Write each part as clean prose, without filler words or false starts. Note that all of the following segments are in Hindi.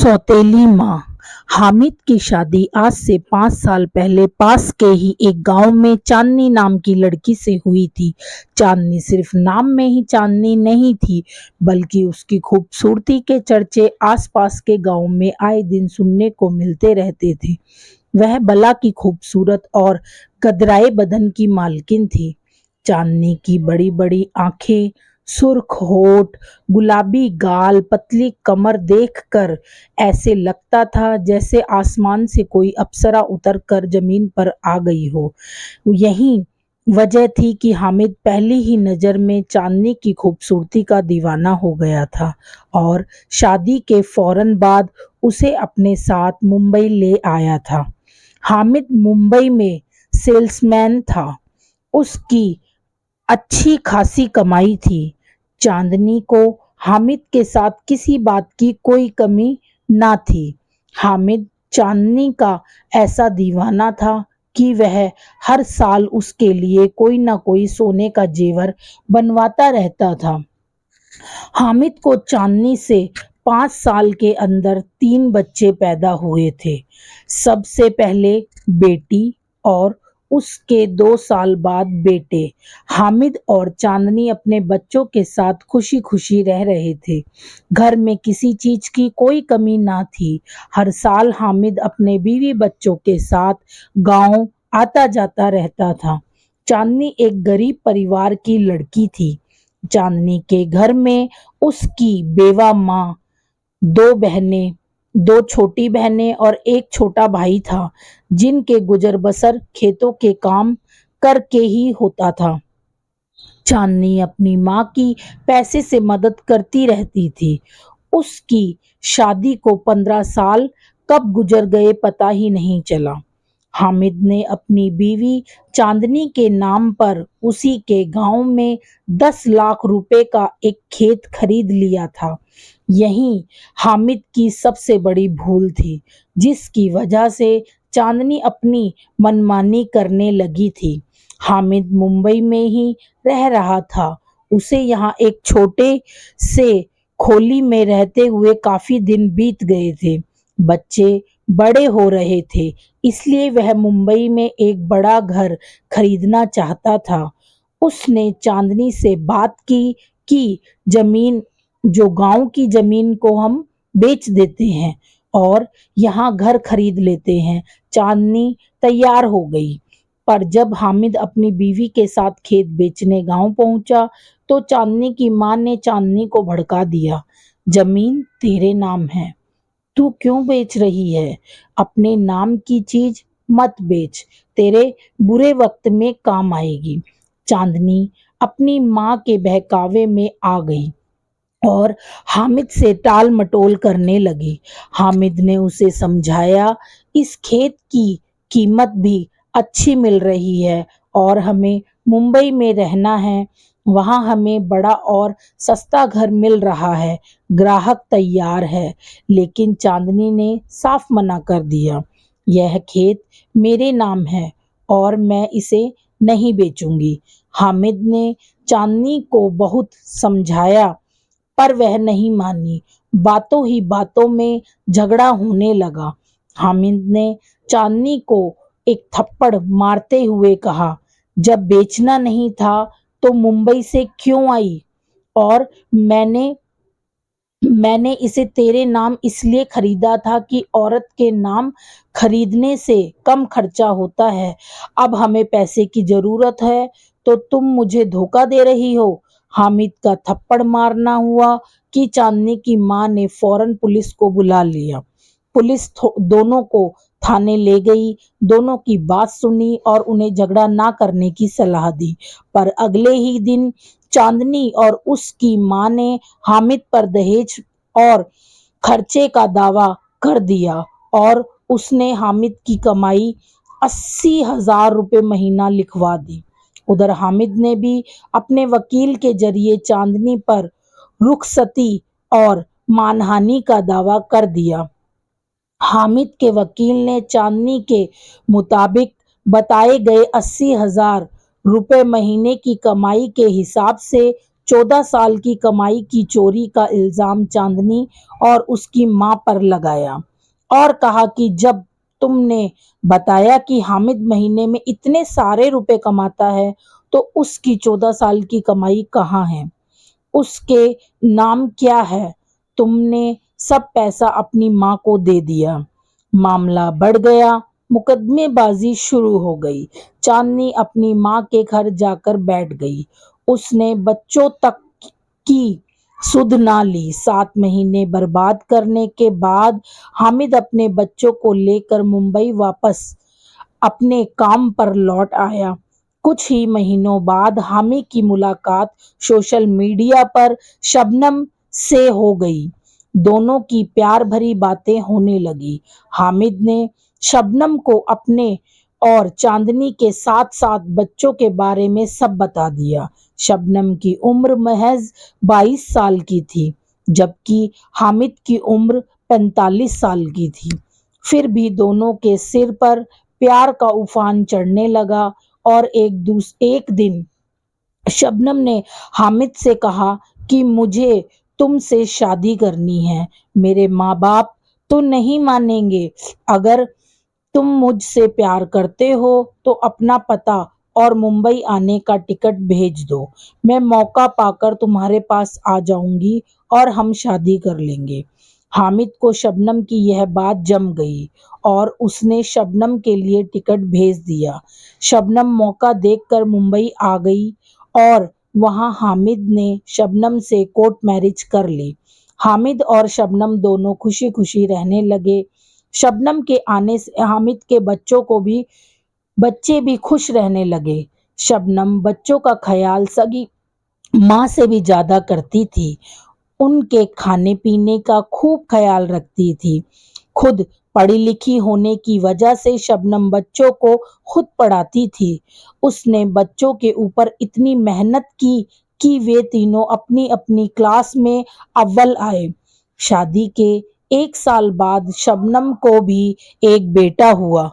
सौतेली माँ। हामिद की शादी आज से 5 साल पहले पास के ही एक गांव में चांदनी नाम की लड़की से हुई थी। चांदनी सिर्फ नाम में ही चांदनी नहीं थी, बल्कि उसकी खूबसूरती के चर्चे आसपास के गांव में आए दिन सुनने को मिलते रहते थे। वह बला की खूबसूरत और गदराए बदन की मालकिन थी। चांदनी की बड़ी बड़ी आंखें, सुर्ख होठ, गुलाबी गाल, पतली कमर देखकर ऐसे लगता था जैसे आसमान से कोई अप्सरा उतर कर जमीन पर आ गई हो। यही वजह थी कि हामिद पहली ही नजर में चांदनी की खूबसूरती का दीवाना हो गया था और शादी के फौरन बाद उसे अपने साथ मुंबई ले आया था। हामिद मुंबई में सेल्समैन था। उसकी अच्छी खासी कमाई थी। चांदनी को हामिद के साथ किसी बात की कोई कमी ना थी। हामिद चांदनी का ऐसा दीवाना था कि वह हर साल उसके लिए कोई ना कोई सोने का जेवर बनवाता रहता था। हामिद को चांदनी से 5 साल के अंदर 3 बच्चे पैदा हुए थे। सबसे पहले बेटी और उसके 2 साल बाद बेटे। हामिद और चांदनी अपने बच्चों के साथ खुशी खुशी रह रहे थे। घर में किसी चीज की कोई कमी ना थी। हर साल हामिद अपने बीवी बच्चों के साथ गांव आता जाता रहता था। चांदनी एक गरीब परिवार की लड़की थी। चांदनी के घर में उसकी बेवा माँ, 2 बहनें, 2 छोटी बहनें और एक छोटा भाई था, जिनके गुजर बसर खेतों के काम करके ही होता था। चांदनी अपनी माँ की पैसे से मदद करती रहती थी। उसकी शादी को 15 साल कब गुजर गए पता ही नहीं चला। हामिद ने अपनी बीवी चांदनी के नाम पर उसी के गांव में 10 लाख रुपए का एक खेत खरीद लिया था। यही हामिद की सबसे बड़ी भूल थी, जिसकी वजह से चांदनी अपनी मनमानी करने लगी थी। हामिद मुंबई में ही रह रहा था। उसे यहाँ एक छोटे से खोली में रहते हुए काफी दिन बीत गए थे। बच्चे बड़े हो रहे थे, इसलिए वह मुंबई में एक बड़ा घर खरीदना चाहता था। उसने चांदनी से बात की कि जमीन, जो गांव की जमीन को हम बेच देते हैं और यहाँ घर खरीद लेते हैं। चांदनी तैयार हो गई। पर जब हामिद अपनी बीवी के साथ खेत बेचने गांव पहुंचा, तो चांदनी की मां ने चांदनी को भड़का दिया। जमीन तेरे नाम है, तू क्यों बेच रही है? अपने नाम की चीज मत बेच, तेरे बुरे वक्त में काम आएगी। चांदनी अपनी माँ के बहकावे में आ गई और हामिद से टाल मटोल करने लगी। हामिद ने उसे समझाया, इस खेत की कीमत भी अच्छी मिल रही है और हमें मुंबई में रहना है। वहाँ हमें बड़ा और सस्ता घर मिल रहा है, ग्राहक तैयार है। लेकिन चांदनी ने साफ मना कर दिया, यह खेत मेरे नाम है और मैं इसे नहीं बेचूंगी। हामिद ने चांदनी को बहुत समझाया, पर वह नहीं मानी। बातों ही बातों में झगड़ा होने लगा। हामिद ने चांदनी को एक थप्पड़ मारते हुए कहा, जब बेचना नहीं था तो मुंबई से क्यों आई? और मैंने इसे तेरे नाम इसलिए खरीदा था कि औरत के नाम खरीदने से कम खर्चा होता है। अब हमें पैसे की जरूरत है तो तुम मुझे धोखा दे रही हो। हामिद का थप्पड़ मारना हुआ कि चांदनी की मां ने फौरन पुलिस को बुला लिया। पुलिस दोनों को थाने ले गई, दोनों की बात सुनी और उन्हें झगड़ा ना करने की सलाह दी। पर अगले ही दिन चांदनी और उसकी मां ने हामिद पर दहेज और खर्चे का दावा कर दिया और उसने हामिद की कमाई 80,000 रुपये महीना लिखवा दी। उधर हामिद ने भी अपने वकील के जरिए चांदनी पर रुखसती और मानहानि का दावा कर दिया। हामिद के वकील ने चांदनी के मुताबिक बताए गए 80,000 रुपये महीने की कमाई के हिसाब से 14 साल की कमाई की चोरी का इल्जाम चांदनी और उसकी मां पर लगाया और कहा कि जब तुमने बताया कि हामिद महीने में इतने सारे रुपए कमाता है तो उसकी 14 साल की कमाई कहाँ है, उसके नाम क्या है? तुमने सब पैसा अपनी माँ को दे दिया। मामला बढ़ गया, मुकदमेबाजी शुरू हो गई। चांदनी अपनी माँ के घर जाकर बैठ गई। उसने बच्चों तक की सुध ना ली। 7 महीने बर्बाद करने के बाद हामिद अपने बच्चों को लेकर मुंबई वापस अपने काम पर लौट आया। कुछ ही महीनों बाद हामिद की मुलाकात सोशल मीडिया पर शबनम से हो गई। दोनों की प्यार भरी बातें होने लगी। हामिद ने शबनम को अपने और चांदनी के साथ साथ बच्चों के बारे में सब बता दिया। शबनम की उम्र महज 22 साल की थी, जबकि हामिद की उम्र 45 साल की थी। फिर भी दोनों के सिर पर प्यार का उफान चढ़ने लगा और एक दिन शबनम ने हामिद से कहा कि मुझे तुमसे शादी करनी है। मेरे माँ बाप तो नहीं मानेंगे। अगर तुम मुझसे प्यार करते हो तो अपना पता और मुंबई आने का टिकट भेज दो। मैं मौका पाकर तुम्हारे पास आ जाऊंगी और हम शादी कर लेंगे। हामिद को शबनम की यह बात जम गई और उसने शबनम के लिए टिकट भेज दिया। शबनम मौका देखकर मुंबई आ गई और वहां हामिद ने शबनम से कोर्ट मैरिज कर ली। हामिद और शबनम दोनों खुशी खुशी रहने लगे। शबनम के आने से हामिद के बच्चे भी खुश रहने लगे। शबनम बच्चों का ख्याल सगी माँ से भी ज्यादा करती थी। उनके खाने पीने का खूब ख्याल रखती थी। खुद पढ़ी लिखी होने की वजह से शबनम बच्चों को खुद पढ़ाती थी। उसने बच्चों के ऊपर इतनी मेहनत की कि वे तीनों अपनी अपनी क्लास में अव्वल आए। शादी के 1 साल बाद शबनम को भी एक बेटा हुआ,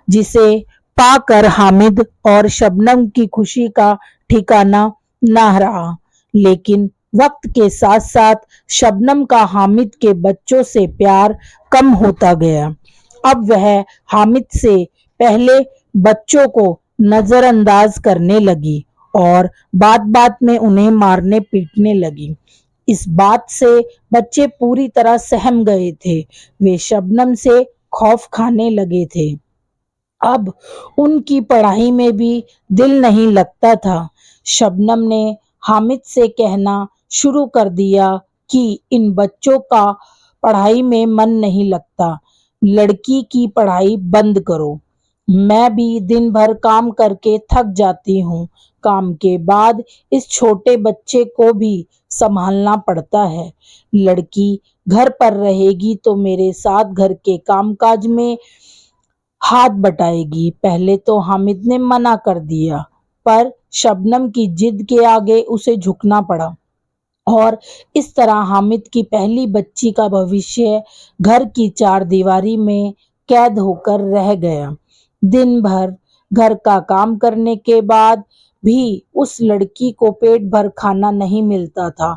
जिसे पाकर हामिद और शबनम की खुशी का ठिकाना ना रहा। लेकिन वक्त के साथ साथ शबनम का हामिद के बच्चों से प्यार कम होता गया। अब वह हामिद से पहले बच्चों को नजरअंदाज करने लगी और बात बात में उन्हें मारने पीटने लगी। इस बात से बच्चे पूरी तरह सहम गए थे। वे शबनम से खौफ खाने लगे थे। अब उनकी पढ़ाई में भी दिल नहीं लगता था। शबनम ने हामिद से कहना शुरू कर दिया कि इन बच्चों का पढ़ाई में मन नहीं लगता, लड़की की पढ़ाई बंद करो। मैं भी दिन भर काम करके थक जाती हूँ। काम के बाद इस छोटे बच्चे को भी संभालना पड़ता है। लड़की घर पर रहेगी तो मेरे साथ घर के कामकाज में हाथ बटाएगी। पहले तो हामिद ने मना कर दिया, पर शबनम की जिद के आगे उसे झुकना पड़ा और इस तरह हामिद की पहली बच्ची का भविष्य घर की चारदीवारी में कैद होकर रह गया। दिन भर घर का काम करने के बाद भी उस लड़की को पेट भर खाना नहीं मिलता था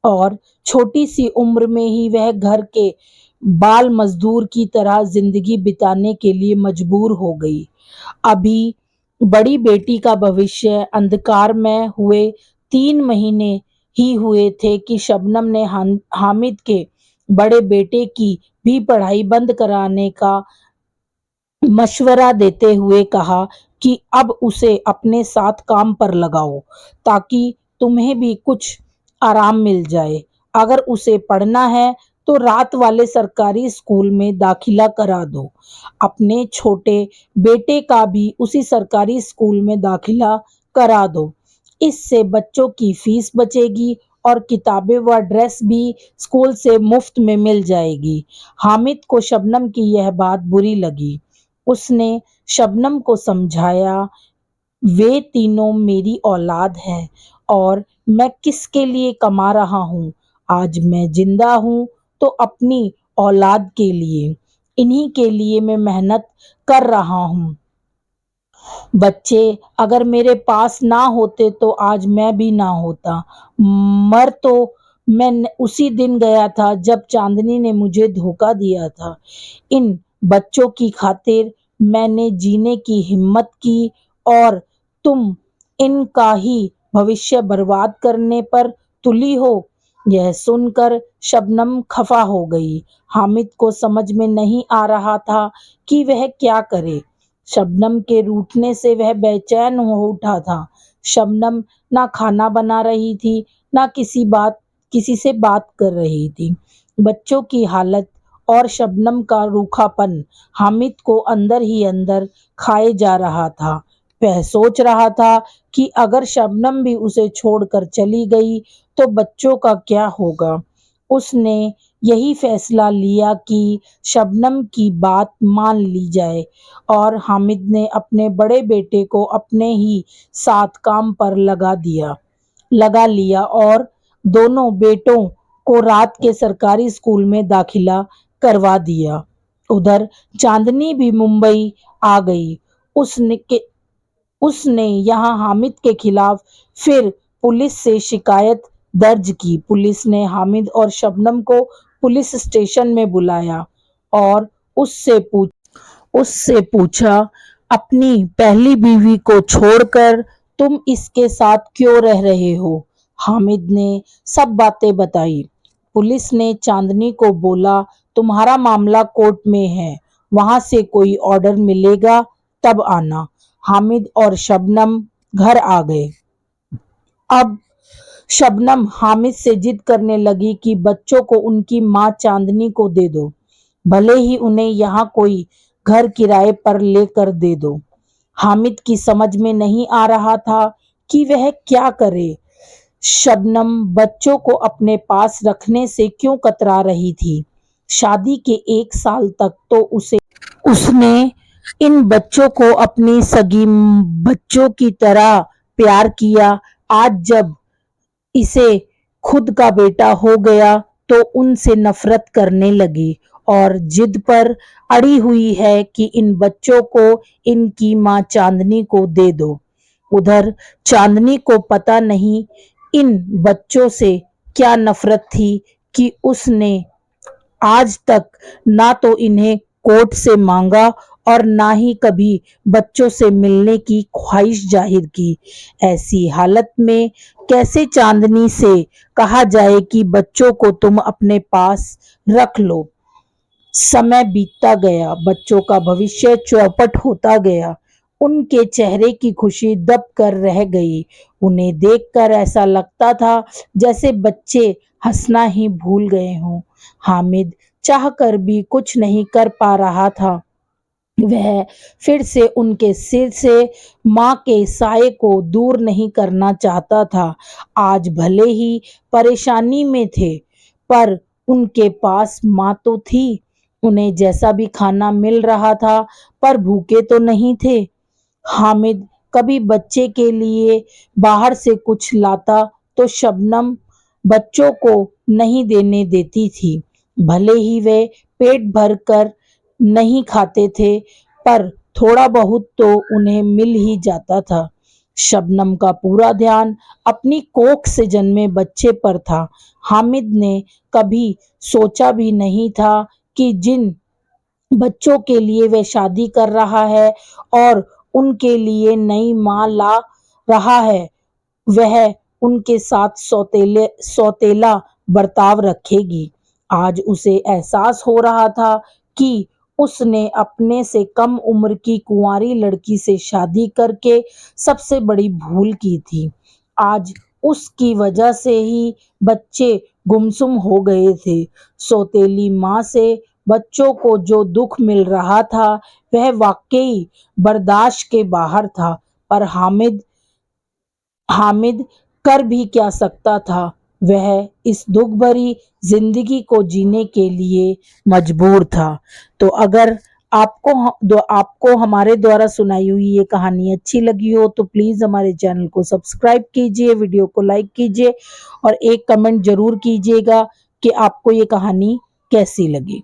और छोटी सी उम्र में ही वह घर के बाल मजदूर की तरह जिंदगी बिताने के लिए मजबूर हो गई। अभी बड़ी बेटी का भविष्य अंधकार में हुए 3 महीने ही हुए थे कि शबनम ने हामिद के बड़े बेटे की भी पढ़ाई बंद कराने का मशवरा देते हुए कहा कि अब उसे अपने साथ काम पर लगाओ ताकि तुम्हें भी कुछ आराम मिल जाए। अगर उसे पढ़ना है तो रात वाले सरकारी स्कूल में दाखिला करा दो। अपने छोटे बेटे का भी उसी सरकारी स्कूल में दाखिला करा दो। इससे बच्चों की फीस बचेगी और किताबें व ड्रेस भी स्कूल से मुफ्त में मिल जाएगी। हामिद को शबनम की यह बात बुरी लगी। उसने शबनम को समझाया, वे तीनों मेरी औलाद हैं और मैं किसके लिए कमा रहा हूँ। आज मैं जिंदा हूँ तो अपनी औलाद के लिए, इन्हीं के लिए मैं मेहनत कर रहा हूँ। बच्चे अगर मेरे पास ना होते तो आज मैं भी ना होता। मर तो मैं उसी दिन गया था जब चांदनी ने मुझे धोखा दिया था। इन बच्चों की खातिर मैंने जीने की हिम्मत की और तुम इनका ही भविष्य बर्बाद करने पर तुली हो। यह सुनकर शबनम खफा हो गई। हामिद को समझ में नहीं आ रहा था कि वह क्या करे। शबनम के रूठने से वह बेचैन हो उठा था। शबनम ना खाना बना रही थी, ना किसी से बात कर रही थी। बच्चों की हालत और शबनम का रूखापन हामिद को अंदर ही अंदर खाए जा रहा था। वह सोच रहा था कि अगर शबनम भी उसे छोड़कर चली गई तो बच्चों का क्या होगा। उसने यही फैसला लिया कि शबनम की बात मान ली जाए और हामिद ने अपने बड़े बेटे को अपने ही साथ काम पर लगा लिया और दोनों बेटों को रात के सरकारी स्कूल में दाखिला करवा दिया। उधर चांदनी भी मुंबई आ गई। उसने यहाँ हामिद के खिलाफ फिर पुलिस से शिकायत दर्ज की। पुलिस ने हामिद और शबनम को पुलिस स्टेशन में बुलाया और उससे पूछा, अपनी पहली बीवी को छोड़कर तुम इसके साथ क्यों रह रहे हो? हामिद ने सब बातें बताई। पुलिस ने चांदनी को बोला, तुम्हारा मामला कोर्ट में है, वहां से कोई ऑर्डर मिलेगा तब आना। हामिद और शबनम घर आ गए। अब शबनम हामिद से जिद करने लगी कि बच्चों को उनकी मां चांदनी को दे दो, भले ही उन्हें यहाँ कोई घर किराए पर लेकर दे दो। हामिद की समझ में नहीं आ रहा था कि वह क्या करे। शबनम बच्चों को अपने पास रखने से क्यों कतरा रही थी। शादी के 1 साल तक तो उसने इन बच्चों को अपनी सगी बच्चों की तरह प्यार किया। आज जब इसे खुद का बेटा हो गया तो उनसे नफरत करने लगी और जिद पर अड़ी हुई है कि इन बच्चों को इनकी मां चांदनी को दे दो। उधर चांदनी को पता नहीं इन बच्चों से क्या नफरत थी कि उसने आज तक ना तो इन्हें कोर्ट से मांगा और ना ही कभी बच्चों से मिलने की ख्वाहिश जाहिर की। ऐसी हालत में कैसे चांदनी से कहा जाए कि बच्चों को तुम अपने पास रख लो। समय बीतता गया, बच्चों का भविष्य चौपट होता गया। उनके चेहरे की खुशी दब कर रह गई। उन्हें देखकर ऐसा लगता था जैसे बच्चे हंसना ही भूल गए हों। हामिद चाहकर भी कुछ नहीं कर पा रहा था। वह फिर से उनके सिर से माँ के साये को दूर नहीं करना चाहता था। आज भले ही परेशानी में थे, पर उनके पास माँ तो थी। उन्हें जैसा भी खाना मिल रहा था, पर भूखे तो नहीं थे। हामिद कभी बच्चे के लिए बाहर से कुछ लाता तो शबनम बच्चों को नहीं देने देती थी। भले ही वे पेट भर कर नहीं खाते थे, पर थोड़ा बहुत तो उन्हें मिल ही जाता था। शबनम का पूरा ध्यान अपनी कोख से जन्मे बच्चे पर था। हामिद ने कभी सोचा भी नहीं था कि जिन बच्चों के लिए वह शादी कर रहा है और उनके लिए नई मां ला रहा है, वह उनके साथ सौतेला बर्ताव रखेगी। आज उसे एहसास हो रहा था कि उसने अपने से कम उम्र की कुंवारी लड़की से शादी करके सबसे बड़ी भूल की थी। आज उसकी वजह से ही बच्चे गुमसुम हो गए थे। सौतेली माँ से बच्चों को जो दुख मिल रहा था वह वाकई बर्दाश्त के बाहर था। पर हामिद कर भी क्या सकता था। वह इस दुख भरी जिंदगी को जीने के लिए मजबूर था। तो अगर आपको हमारे द्वारा सुनाई हुई ये कहानी अच्छी लगी हो तो प्लीज हमारे चैनल को सब्सक्राइब कीजिए, वीडियो को लाइक कीजिए और एक कमेंट जरूर कीजिएगा कि आपको ये कहानी कैसी लगी।